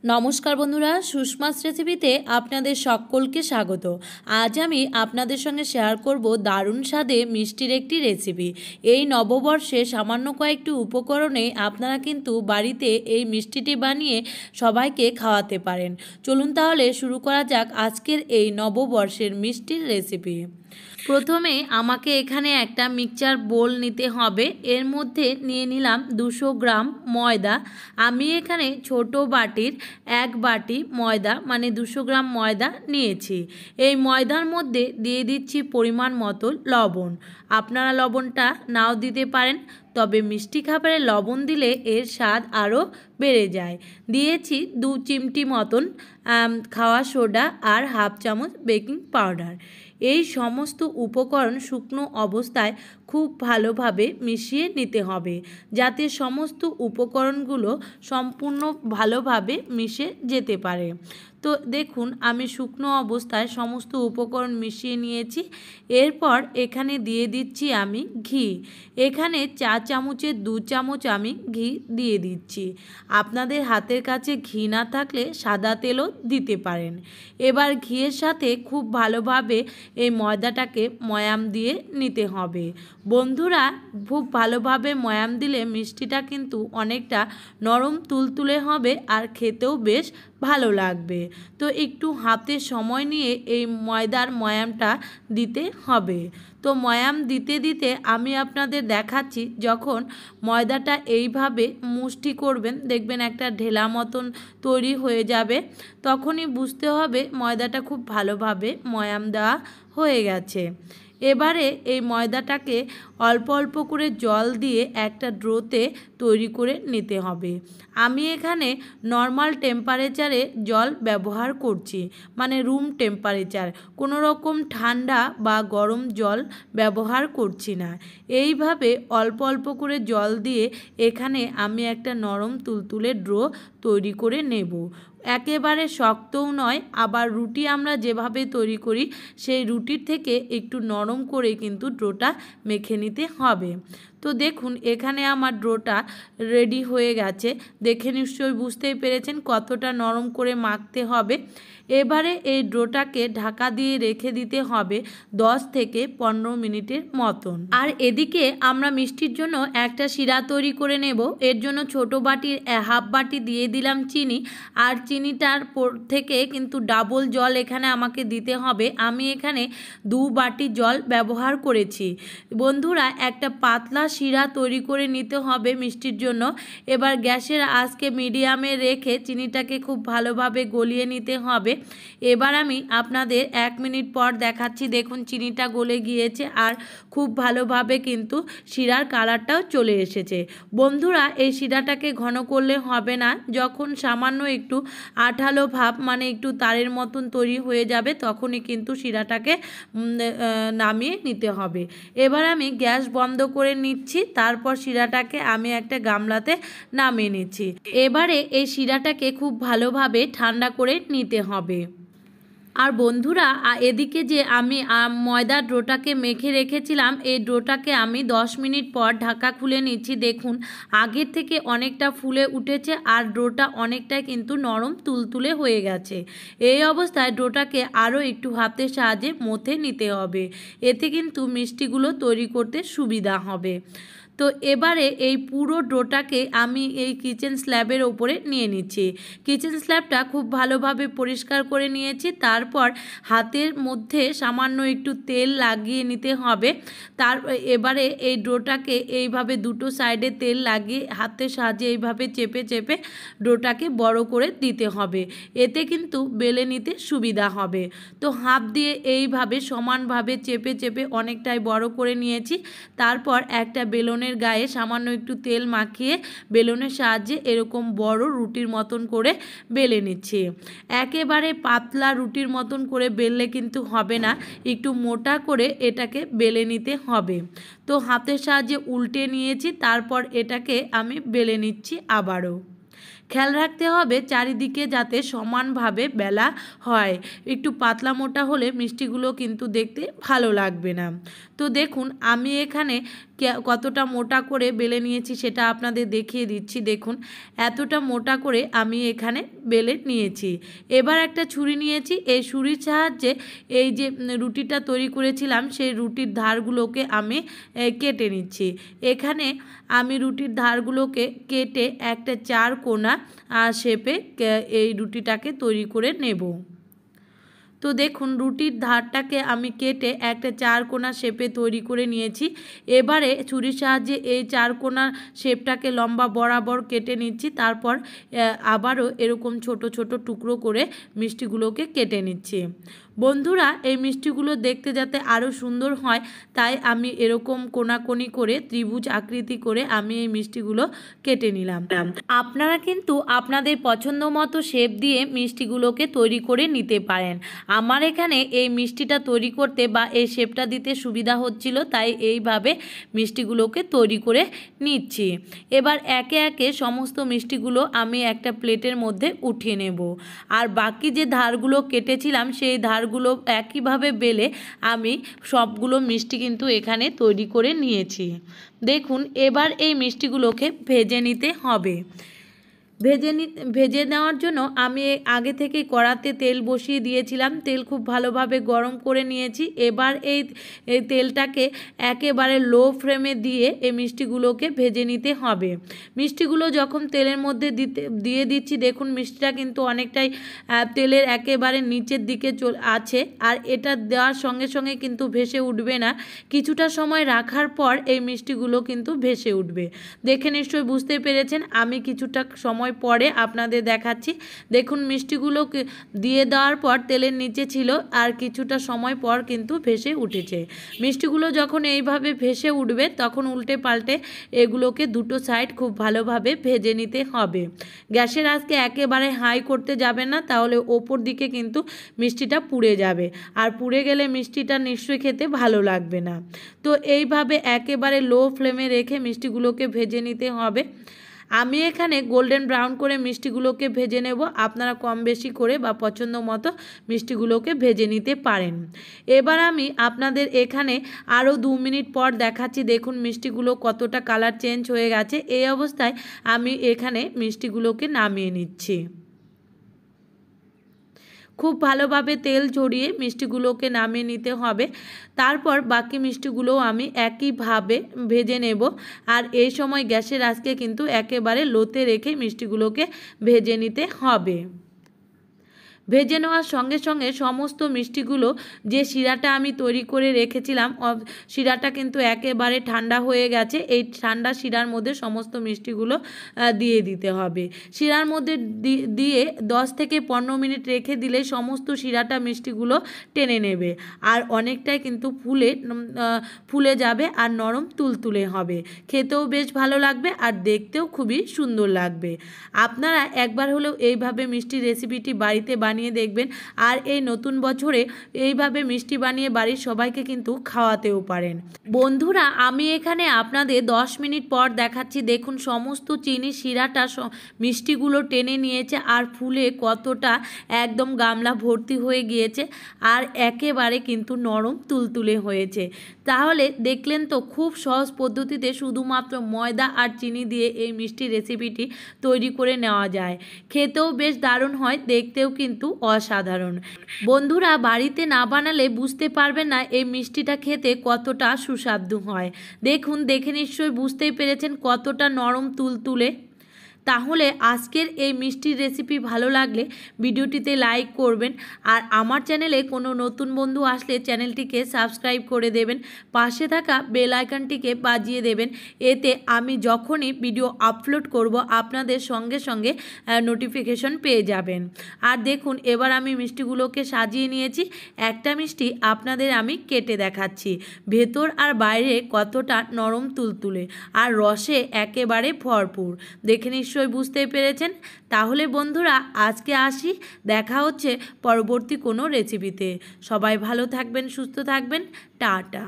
নমস্কার বন্ধুরা, সুষমাস রেসিপিতে আপনাদের সকলকে স্বাগত। আজ আমি আপনাদের সঙ্গে শেয়ার করব দারুণ স্বাদে মিষ্টির একটি রেসিপি। এই নববর্ষে সামান্য কয়েকটি উপকরণে আপনারা কিন্তু বাড়িতে এই মিষ্টিটি বানিয়ে সবাইকে খাওয়াতে পারেন। চলুন তাহলে শুরু করা যাক আজকের এই নববর্ষের মিষ্টির রেসিপি। প্রথমে আমাকে এখানে একটা মিক্সচার বোল নিতে হবে। এর মধ্যে নিয়ে নিলাম 200 গ্রাম ময়দা। আমি এখানে ছোট বাটির 1 বাটি ময়দা মানে 200 গ্রাম ময়দা নিয়েছি। এই ময়দার মধ্যে দিয়ে দিচ্ছি পরিমাণ মতো লবণ। আপনারা লবণটা নাও দিতে পারেন, তবে মিষ্টি খাবারে লবণ দিলে এর স্বাদ আরও বেড়ে যায়। দিয়েছি 2 চিমটি মতন খাওয়া সোডা আর হাফ চামচ বেকিং পাউডার। এই সমস্ত উপকরণ শুকনো অবস্থায় খুব ভালোভাবে মিশিয়ে নিতে হবে, যাতে সমস্ত উপকরণগুলো সম্পূর্ণ ভালোভাবে মিশে যেতে পারে। তো দেখুন, আমি শুকনো অবস্থায় সমস্ত উপকরণ মিশিয়ে নিয়েছি। এরপর এখানে দিয়ে দিচ্ছি আমি ঘি। এখানে 4 চামচের 2 চামচ আমি ঘি দিয়ে দিচ্ছি। আপনাদের হাতের কাছে ঘি না থাকলে সাদা তেলও দিতে পারেন। এবার ঘিয়ের সাথে খুব ভালোভাবে এই ময়দাটাকে ময়াম দিয়ে নিতে হবে। বন্ধুরা, খুব ভালোভাবে ময়াম দিলে মিষ্টিটা কিন্তু অনেকটা নরম তুলতুলে হবে আর খেতেও বেশ ভালো লাগবে। তো একটু হাতে সময় নিয়ে এই ময়দার ময়ামটা দিতে হবে। তো ময়াম দিতে দিতে আমি আপনাদের দেখাচ্ছি, যখন ময়দাটা এইভাবে মুষ্টি করবেন দেখবেন একটা ঢেলা মতন তৈরি হয়ে যাবে, তখনই বুঝতে হবে ময়দাটা খুব ভালোভাবে ময়াম দেওয়া হয়ে গেছে। এবারে এই ময়দাটাকে অল্প অল্প করে জল দিয়ে একটা ডোতে তৈরি করে নিতে হবে। আমি এখানে নর্মাল টেম্পারেচারে জল ব্যবহার করছি, মানে রুম টেম্পারেচার, কোনো রকম ঠান্ডা বা গরম জল ব্যবহার করছি না। এইভাবে অল্প অল্প করে জল দিয়ে এখানে আমি একটা নরম তুলতুলে ডো তৈরি করে নেব। একেবারে শক্তও নয়, আবার রুটি আমরা যেভাবে তৈরি করি সেই রুটির থেকে একটু নরম করে কিন্তু ডোটা মেখে নিতে হবে। তো দেখুন, এখানে আমার ডোটা রেডি হয়ে গেছে। দেখে নিশ্চয়ই বুঝতেই পেরেছেন কতটা নরম করে মাখতে হবে। এবারে এই ডোটাকে ঢাকা দিয়ে রেখে দিতে হবে 10 থেকে 15 মিনিটের মতন। আর এদিকে আমরা মিষ্টির জন্য একটা শিরা তৈরি করে নেব। এর জন্য ছোট বাটির হাফ বাটি দিয়ে দিলাম চিনি, আর চিনিটার থেকে কিন্তু ডাবল জল এখানে আমাকে দিতে হবে। আমি এখানে 2 বাটি জল ব্যবহার করেছি। বন্ধুরা, একটা পাতলা শিরা তৈরি করে নিতে হবে মিষ্টির জন্য। এবার গ্যাসের আঁচকে মিডিয়ামে রেখে চিনিটাকে খুব ভালোভাবে গলিয়ে নিতে হবে। এবার আমি আপনাদের 1 মিনিট পর দেখাচ্ছি। দেখুন, চিনিটা গলে গিয়েছে আর খুব ভালোভাবে কিন্তু শিরার কালারটাও চলে এসেছে। বন্ধুরা, এই শিরাটাকে ঘন করলে হবে না। যখন সামান্য একটু আঠালো ভাব মানে একটু তারের মতন তৈরি হয়ে যাবে, তখনই কিন্তু শিরাটাকে নামিয়ে নিতে হবে। এবার আমি গ্যাস বন্ধ করে নিচ্ছি। তারপর শিরাটাকে আমি একটা গামলাতে নামিয়ে নিচ্ছি। এবারে এই শিরাটাকে খুব ভালোভাবে ঠান্ডা করে নিতে হবে। আর বন্ধুরা, এদিকে যে আমি ময়দার ডোটাকে মেখে রেখেছিলাম, এই ডোটাকে আমি 10 মিনিট পর ঢাকা খুলে নিচ্ছি। দেখুন, আগের থেকে অনেকটা ফুলে উঠেছে আর ডোটা অনেকটাই কিন্তু নরম তুলতুলে হয়ে গেছে। এই অবস্থায় ডোটাকে আরও একটু হাতের সাহায্যে মথে নিতে হবে, এতে কিন্তু মিষ্টিগুলো তৈরি করতে সুবিধা হবে। তো এবারে এই পুরো ডোটাকে আমি এই কিচেন স্ল্যাবের ওপরে নিয়ে নিচ্ছি। কিচেন স্ল্যাবটা খুব ভালোভাবে পরিষ্কার করে নিয়েছি। তারপর হাতের মধ্যে সামান্য একটু তেল লাগিয়ে নিতে হবে। এবারে এই ডোটাকে এইভাবে দুটো সাইডে তেল লাগিয়ে হাতের সাহায্যে এইভাবে চেপে চেপে ডোটাকে বড় করে দিতে হবে, এতে কিন্তু বেলে নিতে সুবিধা হবে। তো হাত দিয়ে এইভাবে সমানভাবে চেপে চেপে অনেকটাই বড় করে নিয়েছি। তারপর একটা বেলনের গায়ে সামান্য একটু তেল মাখিয়ে বেলনের সাহায্যে এরকম বড় রুটির মতন করে বেলে নিচ্ছি। একেবারে পাতলা রুটির মতন করে বেললে কিন্তু হবে না, একটু মোটা করে এটাকে বেলে নিতে হবে। তো হাতের সাহায্যে উল্টে নিয়েছি, তারপর এটাকে আমি বেলে নিচ্ছি আবারও। খেয়াল রাখতে হবে চারিদিকে যাতে সমানভাবে বেলা হয়। একটু পাতলা মোটা হলে মিষ্টিগুলো কিন্তু দেখতে ভালো লাগবে না। তো দেখুন, আমি এখানে কতটা মোটা করে বেলে নিয়েছি সেটা আপনাদের দেখিয়ে দিচ্ছি। দেখুন এতটা মোটা করে আমি এখানে বেলে নিয়েছি। এবার একটা ছুরি নিয়েছি, এই ছুরির সাহায্যে এই যে রুটিটা তৈরি করেছিলাম সেই রুটির ধারগুলোকে আমি কেটে নিচ্ছি। এখানে আমি রুটির ধারগুলোকে কেটে একটা 4 কোনা শেপে এই রুটিটাকে তৈরি করে নেব। তো দেখুন রুটির ধারটাকে আমি কেটে একটা 4 কোনা শেপে তৈরি করে নিয়েছি। এবারে ছুরির সাহায্যে এই 4 কোনা শেপটাকে লম্বা বরাবর কেটে নিচ্ছি। তারপর আবারও এরকম ছোট ছোট টুকরো করে মিষ্টিগুলোকে কেটে নিচ্ছি। বন্ধুরা এই মিষ্টিগুলো দেখতে যাতে আরও সুন্দর হয় তাই আমি এরকম কোনাকুনি করে ত্রিভুজ আকৃতি করে আমি এই মিষ্টিগুলো কেটে নিলাম। আপনারা কিন্তু আপনাদের পছন্দ মতো শেপ দিয়ে মিষ্টিগুলোকে তৈরি করে নিতে পারেন। আমার এখানে এই মিষ্টিটা তৈরি করতে বা এই শেপটা দিতে সুবিধা হচ্ছিল তাই এইভাবে মিষ্টিগুলোকে তৈরি করে নিচ্ছি। এবার একে একে সমস্ত মিষ্টিগুলো আমি একটা প্লেটের মধ্যে উঠিয়ে নেব। আর বাকি যে ধারগুলো কেটেছিলাম সেই ধারগুলো একইভাবে বেলে আমি সবগুলো মিষ্টি কিন্তু এখানে তৈরি করে নিয়েছি। দেখুন এবার এই মিষ্টিগুলোকে ভেজে নিতে হবে। ভেজে নেওয়ার জন্য আমি আগে থেকে কড়াতে তেল বসিয়ে দিয়েছিলাম। তেল খুব ভালোভাবে গরম করে নিয়েছি। এবার এই তেলটাকে একেবারে লো ফ্লেমে দিয়ে এই মিষ্টিগুলোকে ভেজে নিতে হবে। মিষ্টিগুলো যখন তেলের মধ্যে দিয়ে দিচ্ছি দেখুন মিষ্টিটা কিন্তু অনেকটাই তেলের একেবারে নিচের দিকে আছে। আর এটা দেওয়ার সঙ্গে সঙ্গে কিন্তু ভেসে উঠবে না, কিছুটা সময় রাখার পর এই মিষ্টিগুলো কিন্তু ভেসে উঠবে। দেখে নিশ্চয়ই বুঝতে পেরেছেন, আমি কিছুটা সময় পরে আপনাদের দেখাচ্ছি। দেখুন মিষ্টিগুলো দিয়ে দেওয়ার পর তেলের নিচে ছিল আর কিছুটা সময় পর কিন্তু ভেসে উঠেছে। মিষ্টিগুলো যখন এইভাবে ভেসে উঠবে তখন উল্টে পাল্টে এগুলোকে দুটো সাইড খুব ভালোভাবে ভেজে নিতে হবে। গ্যাসের আঁচকে একেবারে হাই করতে যাবে না, তাহলে ওপর দিকে কিন্তু মিষ্টিটা পুড়ে যাবে আর পুড়ে গেলে মিষ্টিটা নিশ্চয়ই খেতে ভালো লাগবে না। তো এইভাবে একেবারে লো ফ্লেমে রেখে মিষ্টিগুলোকে ভেজে নিতে হবে। আমি এখানে গোল্ডেন ব্রাউন করে মিষ্টিগুলোকে ভেজে নেব। আপনারা কম বেশি করে বা পছন্দ মতো মিষ্টিগুলোকে ভেজে নিতে পারেন। এবার আমি আপনাদের এখানে আরও 2 মিনিট পর দেখাচ্ছি। দেখুন মিষ্টিগুলো কতটা কালার চেঞ্জ হয়ে গেছে। এই অবস্থায় আমি এখানে মিষ্টিগুলোকে নামিয়ে নিচ্ছি। খুব ভালোভাবে তেল ঝরিয়ে মিষ্টিগুলোকে নামিয়ে নিতে হবে। তারপর বাকি মিষ্টিগুলোও আমি একইভাবে ভেজে নেব। আর এই সময় গ্যাসের আঁচকে কিন্তু একেবারে লোতে রেখে মিষ্টিগুলোকে ভেজে নিতে হবে। ভেজে নেওয়ার সঙ্গে সঙ্গে সমস্ত মিষ্টিগুলো যে শিরাটা আমি তৈরি করে রেখেছিলাম শিরাটা কিন্তু একেবারে ঠান্ডা হয়ে গেছে। এই ঠান্ডা শিরার মধ্যে সমস্ত মিষ্টিগুলো দিয়ে দিতে হবে। শিরার মধ্যে দিয়ে 10 থেকে 15 মিনিট রেখে দিলে সমস্ত শিরাটা মিষ্টিগুলো টেনে নেবে আর অনেকটাই কিন্তু ফুলে যাবে আর নরম তুলতুলে হবে। খেতেও বেশ ভালো লাগবে আর দেখতেও খুবই সুন্দর লাগবে। আপনারা একবার হলেও এইভাবে মিষ্টি রেসিপিটি বাড়িতে বানিয়ে দেখবেন আর এই নতুন বছরে এইভাবে মিষ্টি বানিয়ে বাড়ির সবাইকে কিন্তু খাওয়াতেও পারেন। বন্ধুরা আমি এখানে আপনাদের 10 মিনিট পর দেখাচ্ছি। দেখুন সমস্ত চিনি শিরাটা মিষ্টিগুলো টেনে নিয়েছে আর ফুলে কতটা একদম গামলা ভর্তি হয়ে গিয়েছে আর একেবারে কিন্তু নরম তুলতুলে হয়েছে। তাহলে দেখলেন তো খুব সহজ পদ্ধতিতে শুধুমাত্র ময়দা আর চিনি দিয়ে এই মিষ্টি রেসিপিটি তৈরি করে নেওয়া যায়। খেতেও বেশ দারুণ হয়, দেখতেও কিন্তু অসাধারণ। বন্ধুরা বাড়িতে না বানালে বুঝতে পারবেন না এই মিষ্টিটা খেতে কতটা সুস্বাদু হয়। দেখুন দেখে নিশ্চয়ই বুঝতেই পেরেছেন কতটা নরম তুলতুলে। তাহলে আজকের এই মিষ্টির রেসিপি ভালো লাগলে ভিডিওটিতে লাইক করবেন আর আমার চ্যানেলে কোনো নতুন বন্ধু আসলে চ্যানেলটিকে সাবস্ক্রাইব করে দেবেন, পাশে থাকা বেল আইকনটিকে বাজিয়ে দেবেন। এতে আমি যখনই ভিডিও আপলোড করব আপনাদের সঙ্গে সঙ্গে নোটিফিকেশন পেয়ে যাবেন। আর দেখুন এবার আমি মিষ্টিগুলোকে সাজিয়ে নিয়েছি। একটা মিষ্টি আপনাদের আমি কেটে দেখাচ্ছি। ভেতর আর বাইরে কতটা নরম তুলতুলে আর রসে একেবারে ভরপুর। দেখে নিশ্চয়ই বুঝতেই পেরেছেন। তাহলে বন্ধুরা আজকে আসি, দেখা হচ্ছে পরবর্তী কোনো রেসিপিতে। সবাই ভালো থাকবেন, সুস্থ থাকবেন, টাটা।